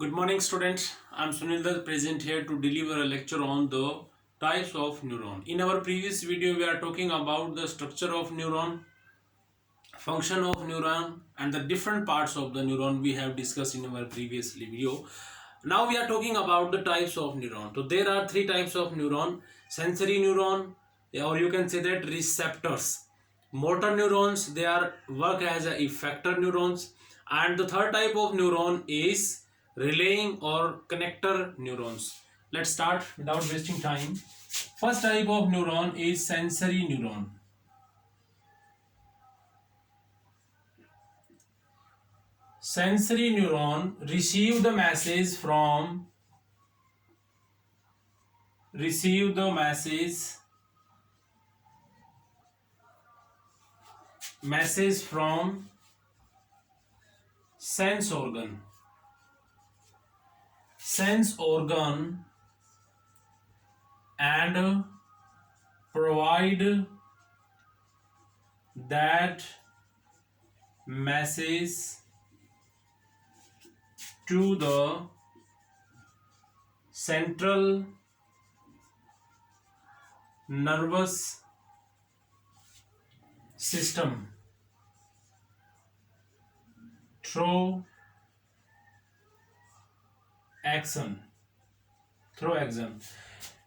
Good morning, students. I'm Sunil Dutt, present here to deliver a lecture on the types of neuron. In our previous video, we are talking about the structure of neuron, function of neuron, and the different parts of the neuron we have discussed in our previous video. Now we are talking about the types of neuron. So there are three types of neuron: sensory neuron, or you can say that receptors. Motor neurons, they are work as a effector neurons, and the third type of neuron is relaying or connector neurons. Let's start without wasting time. First type of neuron is sensory neuron. Sensory neuron receive the message from message from sense organ and provide that message to the central nervous system through axon.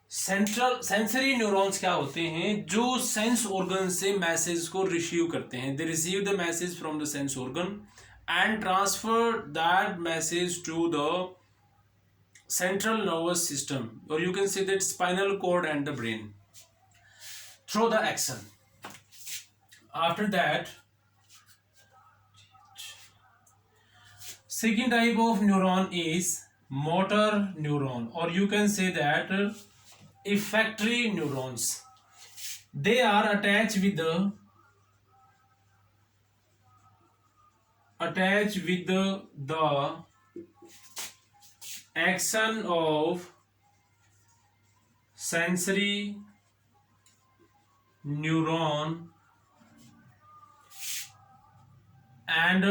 Central sensory neurons क्या होते हैं? जो sense organ से message को receive करते हैं. They receive the message from the sense organ and transfer that message to the central nervous system, or you can say that spinal cord and the brain through the axon. After that, second type of neuron is motor neuron, or you can say that effectory neurons. They are attached with the axon of sensory neuron and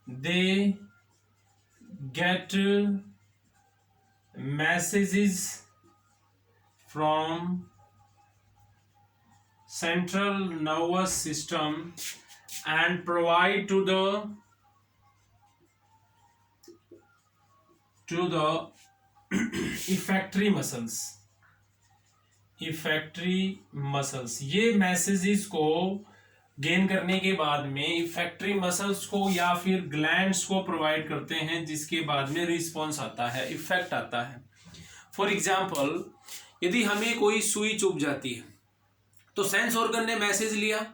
they get messages from central nervous system and provide to the effectory muscles. ये messages को gain करने के बाद में इफेक्टरी muscles को या फिर glands को प्रोवाइड करते हैं, जिसके बाद में रिस्पॉन्स आता है, इफेक्ट आता है. फॉर एग्जाम्पल, यदि हमें कोई सुई चुभ जाती है तो सेंस ऑर्गन ने मैसेज लिया,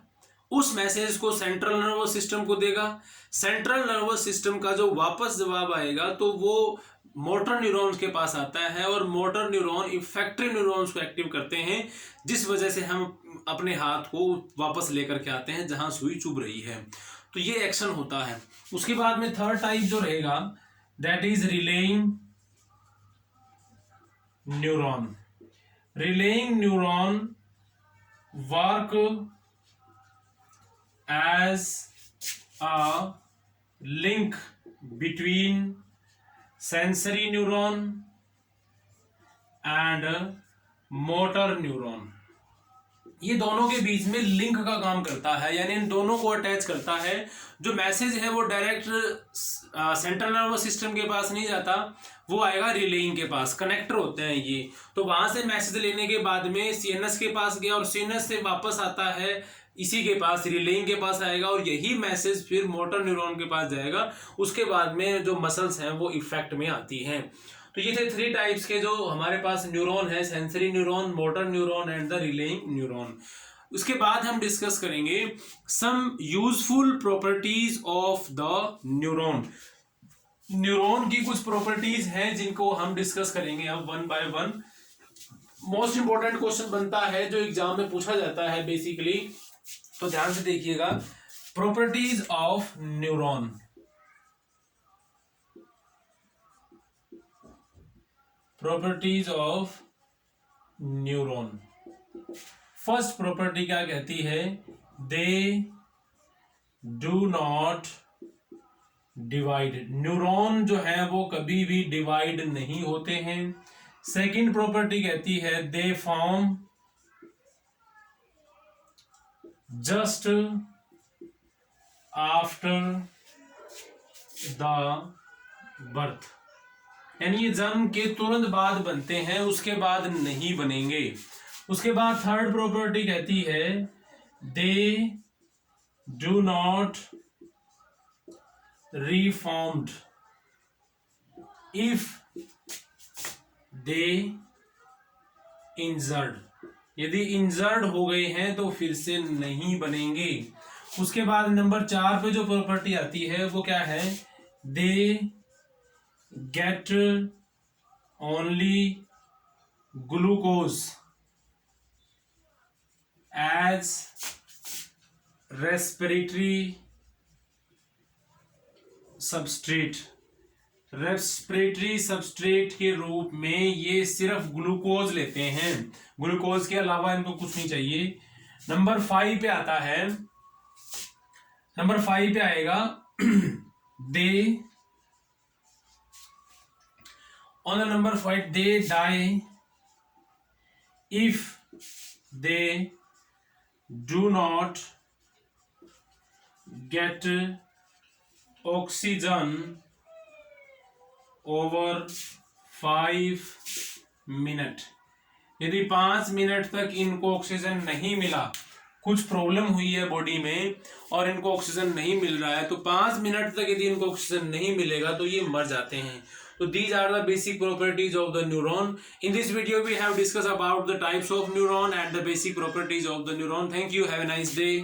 उस मैसेज को सेंट्रल नर्वस सिस्टम को देगा. सेंट्रल नर्वस सिस्टम का जो वापस जवाब आएगा तो वो मोटर न्यूरॉन्स के पास आता है, और मोटर न्यूरॉन इफेक्टरी न्यूरॉन्स को एक्टिव करते हैं, जिस वजह से हम अपने हाथ को वापस लेकर के आते हैं जहां सुई चुभ रही है. तो ये एक्शन होता है. उसके बाद में थर्ड टाइप जो रहेगा, that is relying neuron. Relying neuron work as a link between sensory neuron and motor neuron. ये दोनों के बीच में लिंक का काम करता है, यानी इन दोनों को अटैच करता है. जो मैसेज है वो डायरेक्ट सेंट्रल नर्वस सिस्टम के पास नहीं जाता, वो आएगा रिलेइंग के पास. कनेक्टर होते हैं ये. तो वहां से मैसेज लेने के बाद में सीएनएस के पास गया और सीएनएस से वापस आता है इसी के पास, रिलेइंग के पास आएगा, और यही मैसेज फिर मोटर न्यूरॉन के पास जाएगा. उसके बाद में जो मसल्स हैं वो इफेक्ट में आती हैं. तो ये थे थ्री टाइप्स के जो हमारे पास न्यूरॉन है: sensory neuron, motor neuron and the relaying neuron. उसके बाद हम डिस्कस करेंगे some useful properties of the neuron. Neuron की कुछ प्रॉपर्टीज हैं जिनको हम डिस्कस करेंगे अब one by one. Most important question बनता है जो एग्जाम में पूछा जाता है बेसिकली, तो ध्यान से देखिएगा. Properties of neuron. Properties of neuron. First property क्या कहती है? दे डू नॉट डिवाइड, न्यूरॉन जो है वो कभी भी डिवाइड नहीं होते हैं। सेकंड प्रॉपर्टी कहती है they form just after the birth, यानी ये जन्म के तुरंत बाद बनते हैं, उसके बाद नहीं बनेंगे। उसके बाद थर्ड प्रॉपर्टी कहती है दे do not reformed if they injured, यदि इंजर्ड हो गए हैं तो फिर से नहीं बनेंगे। उसके बाद नंबर 4 पे जो प्रॉपर्टी आती है वो क्या है, they get only glucose as respiratory substrate, respiratory substrate के रूप में ये सिर्फ ग्लूकोज लेते हैं, ग्लूकोज के अलावा इनको कुछ नहीं चाहिए। नंबर 5 पे आता है, नंबर 5 पे आएगा they on the number 5 they die if they do not get oxygen over 5 minute, यदि 5 मिनट तक इनको ऑक्सीजन नहीं मिला, कुछ प्रॉब्लम हुई है बॉडी में और इनको ऑक्सीजन नहीं मिल रहा है, तो 5 मिनट तक यदि इनको ऑक्सीजन नहीं मिलेगा तो ये मर जाते हैं। तो these are the basic properties of the neuron. In this video we have discussed about the types of neuron and the basic properties of the neuron. Thank you. Have a nice day.